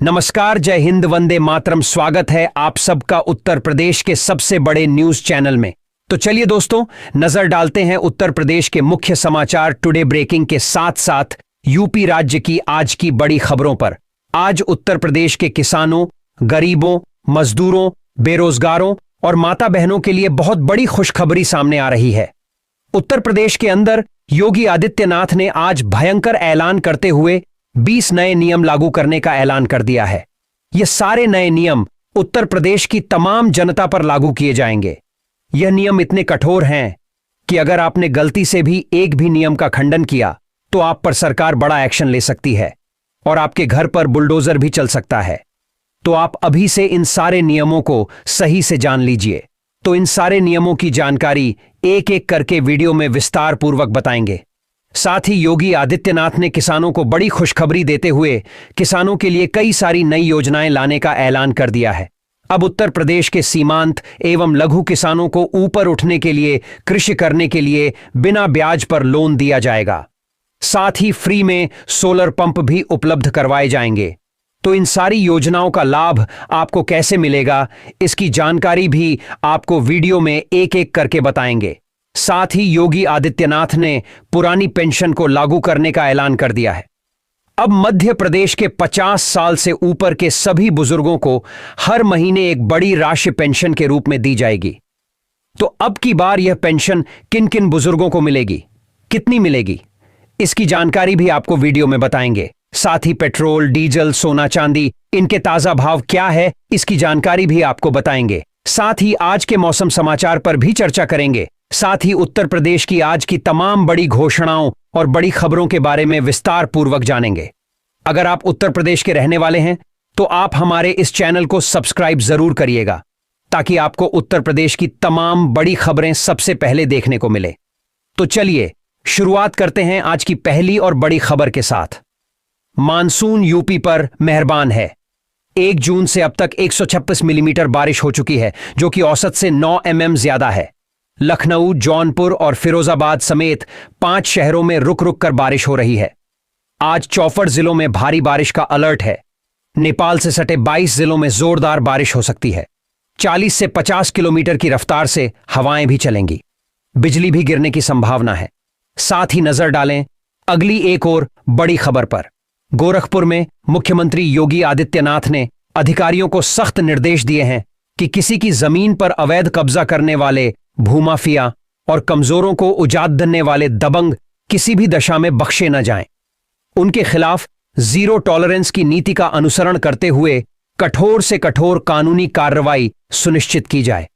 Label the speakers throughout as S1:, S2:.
S1: नमस्कार, जय हिंद, वंदे मातरम। स्वागत है आप सबका उत्तर प्रदेश के सबसे बड़े न्यूज चैनल में। तो चलिए दोस्तों, नजर डालते हैं उत्तर प्रदेश के मुख्य समाचार टुडे ब्रेकिंग के साथ साथ यूपी राज्य की आज की बड़ी खबरों पर। आज उत्तर प्रदेश के किसानों, गरीबों, मजदूरों, बेरोजगारों और माता बहनों के लिए बहुत बड़ी खुशखबरी सामने आ रही है। उत्तर प्रदेश के अंदर योगी आदित्यनाथ ने आज भयंकर ऐलान करते हुए 20 नए नियम लागू करने का ऐलान कर दिया है। ये सारे नए नियम उत्तर प्रदेश की तमाम जनता पर लागू किए जाएंगे। यह नियम इतने कठोर हैं कि अगर आपने गलती से भी एक भी नियम का खंडन किया तो आप पर सरकार बड़ा एक्शन ले सकती है और आपके घर पर बुलडोजर भी चल सकता है। तो आप अभी से इन सारे नियमों को सही से जान लीजिए। तो इन सारे नियमों की जानकारी एक एक करके वीडियो में विस्तार पूर्वक बताएंगे। साथ ही योगी आदित्यनाथ ने किसानों को बड़ी खुशखबरी देते हुए किसानों के लिए कई सारी नई योजनाएं लाने का ऐलान कर दिया है। अब उत्तर प्रदेश के सीमांत एवं लघु किसानों को ऊपर उठने के लिए, कृषि करने के लिए बिना ब्याज पर लोन दिया जाएगा। साथ ही फ्री में सोलर पंप भी उपलब्ध करवाए जाएंगे। तो इन सारी योजनाओं का लाभ आपको कैसे मिलेगा, इसकी जानकारी भी आपको वीडियो में एक एक करके बताएंगे। साथ ही योगी आदित्यनाथ ने पुरानी पेंशन को लागू करने का ऐलान कर दिया है। अब मध्य प्रदेश के 50 साल से ऊपर के सभी बुजुर्गों को हर महीने एक बड़ी राशि पेंशन के रूप में दी जाएगी। तो अब की बार यह पेंशन किन किन बुजुर्गों को मिलेगी, कितनी मिलेगी, इसकी जानकारी भी आपको वीडियो में बताएंगे। साथ ही पेट्रोल, डीजल, सोना, चांदी, इनके ताजा भाव क्या है, इसकी जानकारी भी आपको बताएंगे। साथ ही आज के मौसम समाचार पर भी चर्चा करेंगे। साथ ही उत्तर प्रदेश की आज की तमाम बड़ी घोषणाओं और बड़ी खबरों के बारे में विस्तार पूर्वक जानेंगे। अगर आप उत्तर प्रदेश के रहने वाले हैं तो आप हमारे इस चैनल को सब्सक्राइब जरूर करिएगा ताकि आपको उत्तर प्रदेश की तमाम बड़ी खबरें सबसे पहले देखने को मिले। तो चलिए शुरुआत करते हैं आज की पहली और बड़ी खबर के साथ। मानसून यूपी पर मेहरबान है। 1 जून से अब तक 126 मिलीमीटर बारिश हो चुकी है, जो कि औसत से 9 mm ज्यादा है। लखनऊ, जौनपुर और फिरोजाबाद समेत 5 शहरों में रुक रुक कर बारिश हो रही है। आज 64 जिलों में भारी बारिश का अलर्ट है। नेपाल से सटे 22 जिलों में जोरदार बारिश हो सकती है। 40 से 50 किलोमीटर की रफ्तार से हवाएं भी चलेंगी। बिजली भी गिरने की संभावना है। साथ ही नजर डालें अगली एक और बड़ी खबर पर। गोरखपुर में मुख्यमंत्री योगी आदित्यनाथ ने अधिकारियों को सख्त निर्देश दिए हैं कि किसी की जमीन पर अवैध कब्जा करने वाले भूमाफिया और कमजोरों को उजाड़ने वाले दबंग किसी भी दशा में बख्शे न जाएं। उनके खिलाफ जीरो टॉलरेंस की नीति का अनुसरण करते हुए कठोर से कठोर कानूनी कार्रवाई सुनिश्चित की जाए।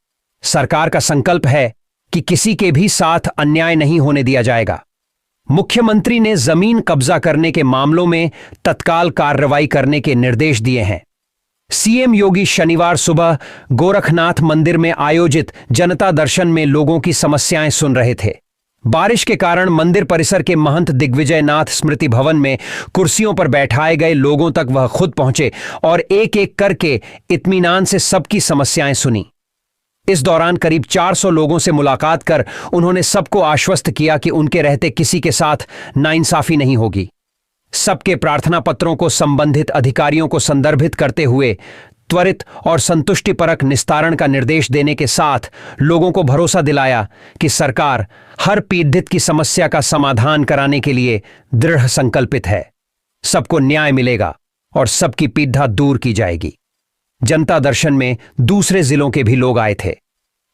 S1: सरकार का संकल्प है कि किसी के भी साथ अन्याय नहीं होने दिया जाएगा। मुख्यमंत्री ने जमीन कब्जा करने के मामलों में तत्काल कार्रवाई करने के निर्देश दिए हैं। सीएम योगी शनिवार सुबह गोरखनाथ मंदिर में आयोजित जनता दर्शन में लोगों की समस्याएं सुन रहे थे। बारिश के कारण मंदिर परिसर के महंत दिग्विजयनाथ स्मृति भवन में कुर्सियों पर बैठाए गए लोगों तक वह खुद पहुंचे और एक एक करके इत्मीनान से सबकी समस्याएं सुनी। इस दौरान करीब 400 लोगों से मुलाकात कर उन्होंने सबको आश्वस्त किया कि उनके रहते किसी के साथ नाइंसाफी नहीं होगी। सबके प्रार्थना पत्रों को संबंधित अधिकारियों को संदर्भित करते हुए त्वरित और संतुष्टिपरक निस्तारण का निर्देश देने के साथ लोगों को भरोसा दिलाया कि सरकार हर पीड़ित की समस्या का समाधान कराने के लिए दृढ़ संकल्पित है। सबको न्याय मिलेगा और सबकी पीड़ा दूर की जाएगी। जनता दर्शन में दूसरे जिलों के भी लोग आए थे।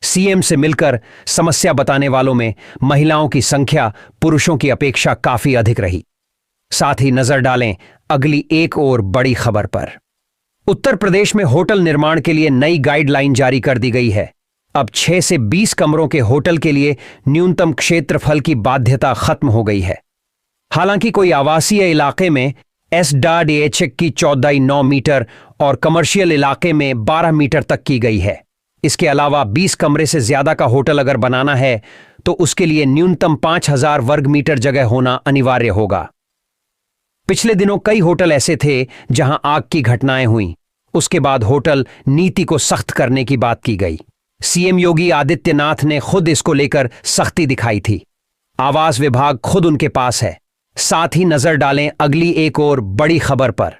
S1: सीएम से मिलकर समस्या बताने वालों में महिलाओं की संख्या पुरुषों की अपेक्षा काफी अधिक रही। साथ ही नजर डालें अगली एक और बड़ी खबर पर। उत्तर प्रदेश में होटल निर्माण के लिए नई गाइडलाइन जारी कर दी गई है। अब 6 से 20 कमरों के होटल के लिए न्यूनतम क्षेत्रफल की बाध्यता खत्म हो गई है। हालांकि कोई आवासीय इलाके में एसडीएच की चौड़ाई 9 मीटर और कमर्शियल इलाके में 12 मीटर तक की गई है। इसके अलावा 20 कमरे से ज्यादा का होटल अगर बनाना है तो उसके लिए न्यूनतम 5000 वर्ग मीटर जगह होना अनिवार्य होगा। पिछले दिनों कई होटल ऐसे थे जहां आग की घटनाएं हुई। उसके बाद होटल नीति को सख्त करने की बात की गई। सीएम योगी आदित्यनाथ ने खुद इसको लेकर सख्ती दिखाई थी। आवास विभाग खुद उनके पास है। साथ ही नजर डालें अगली एक और बड़ी खबर पर।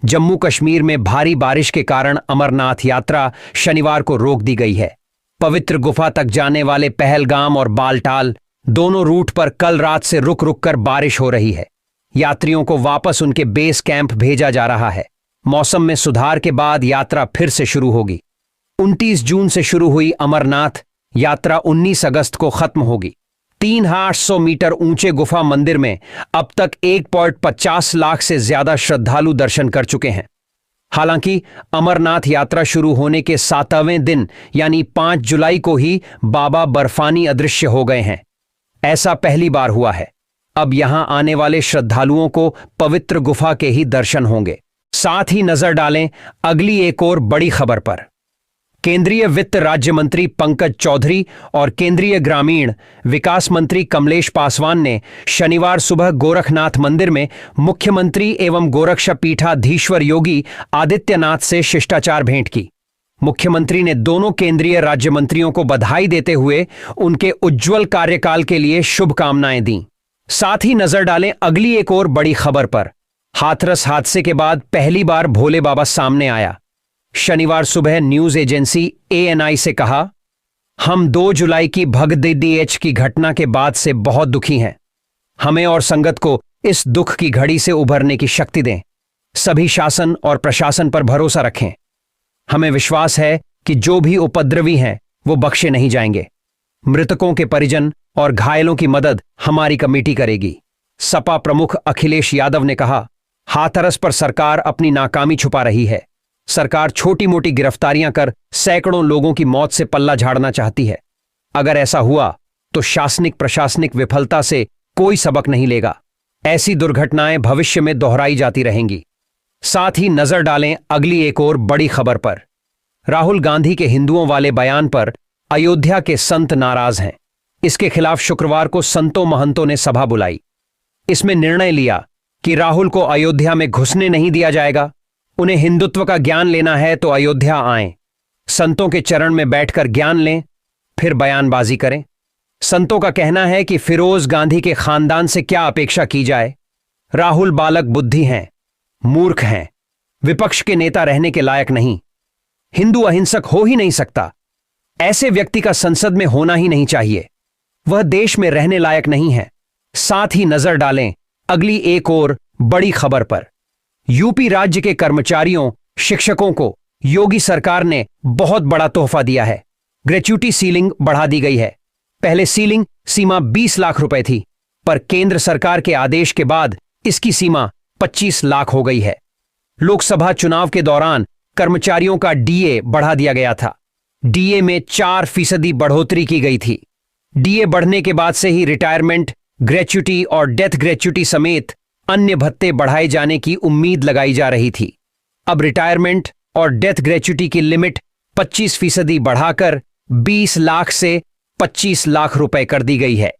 S1: जम्मू कश्मीर में भारी बारिश के कारण अमरनाथ यात्रा शनिवार को रोक दी गई है। पवित्र गुफा तक जाने वाले पहलगाम और बालटाल दोनों रूट पर कल रात से रुक रुक कर बारिश हो रही है। यात्रियों को वापस उनके बेस कैंप भेजा जा रहा है। मौसम में सुधार के बाद यात्रा फिर से शुरू होगी। 29 जून से शुरू हुई अमरनाथ यात्रा 19 अगस्त को खत्म होगी। 3,800 मीटर ऊंचे गुफा मंदिर में अब तक 1.50 लाख से ज्यादा श्रद्धालु दर्शन कर चुके हैं। हालांकि अमरनाथ यात्रा शुरू होने के 7वें दिन यानी 5 जुलाई को ही बाबा बर्फानी अदृश्य हो गए हैं। ऐसा पहली बार हुआ है। अब यहां आने वाले श्रद्धालुओं को पवित्र गुफा के ही दर्शन होंगे। साथ ही नजर डालें अगली एक और बड़ी खबर पर। केंद्रीय वित्त राज्य मंत्री पंकज चौधरी और केंद्रीय ग्रामीण विकास मंत्री कमलेश पासवान ने शनिवार सुबह गोरखनाथ मंदिर में मुख्यमंत्री एवं गोरक्षपीठाधीश्वर योगी आदित्यनाथ से शिष्टाचार भेंट की। मुख्यमंत्री ने दोनों केंद्रीय राज्य मंत्रियों को बधाई देते हुए उनके उज्जवल कार्यकाल के लिए शुभकामनाएं दी। साथ ही नजर डालें अगली एक और बड़ी खबर पर। हाथरस हादसे के बाद पहली बार भोले बाबा सामने आया। शनिवार सुबह न्यूज एजेंसी ANI से कहा, हम 2 जुलाई की भगदड़ की घटना के बाद से बहुत दुखी हैं। हमें और संगत को इस दुख की घड़ी से उभरने की शक्ति दें। सभी शासन और प्रशासन पर भरोसा रखें। हमें विश्वास है कि जो भी उपद्रवी हैं वो बख्शे नहीं जाएंगे। मृतकों के परिजन और घायलों की मदद हमारी कमेटी करेगी। सपा प्रमुख अखिलेश यादव ने कहा, हाथरस पर सरकार अपनी नाकामी छुपा रही है। सरकार छोटी मोटी गिरफ्तारियां कर सैकड़ों लोगों की मौत से पल्ला झाड़ना चाहती है। अगर ऐसा हुआ तो शासनिक प्रशासनिक विफलता से कोई सबक नहीं लेगा। ऐसी दुर्घटनाएं भविष्य में दोहराई जाती रहेंगी। साथ ही नजर डालें अगली एक और बड़ी खबर पर। राहुल गांधी के हिंदुओं वाले बयान पर अयोध्या के संत नाराज हैं। इसके खिलाफ शुक्रवार को संतों महंतों ने सभा बुलाई। इसमें निर्णय लिया कि राहुल को अयोध्या में घुसने नहीं दिया जाएगा। उन्हें हिंदुत्व का ज्ञान लेना है तो अयोध्या आएं, संतों के चरण में बैठकर ज्ञान लें, फिर बयानबाजी करें। संतों का कहना है कि फिरोज गांधी के खानदान से क्या अपेक्षा की जाए। राहुल बालक बुद्धि हैं, मूर्ख हैं, विपक्ष के नेता रहने के लायक नहीं। हिंदू अहिंसक हो ही नहीं सकता। ऐसे व्यक्ति का संसद में होना ही नहीं चाहिए। वह देश में रहने लायक नहीं है। साथ ही नजर डालें अगली एक और बड़ी खबर पर। यूपी राज्य के कर्मचारियों शिक्षकों को योगी सरकार ने बहुत बड़ा तोहफा दिया है। ग्रेच्युटी सीलिंग बढ़ा दी गई है। पहले सीलिंग सीमा 20 लाख रुपए थी, पर केंद्र सरकार के आदेश के बाद इसकी सीमा 25 लाख हो गई है। लोकसभा चुनाव के दौरान कर्मचारियों का DA बढ़ा दिया गया था। DA में 4% बढ़ोतरी की गई थी। DA बढ़ने के बाद से ही रिटायरमेंट ग्रेच्युटी और डेथ ग्रेच्युटी समेत अन्य भत्ते बढ़ाए जाने की उम्मीद लगाई जा रही थी। अब रिटायरमेंट और डेथ ग्रेच्युटी की लिमिट 25% बढ़ाकर 20 लाख से 25 लाख रुपए कर दी गई है।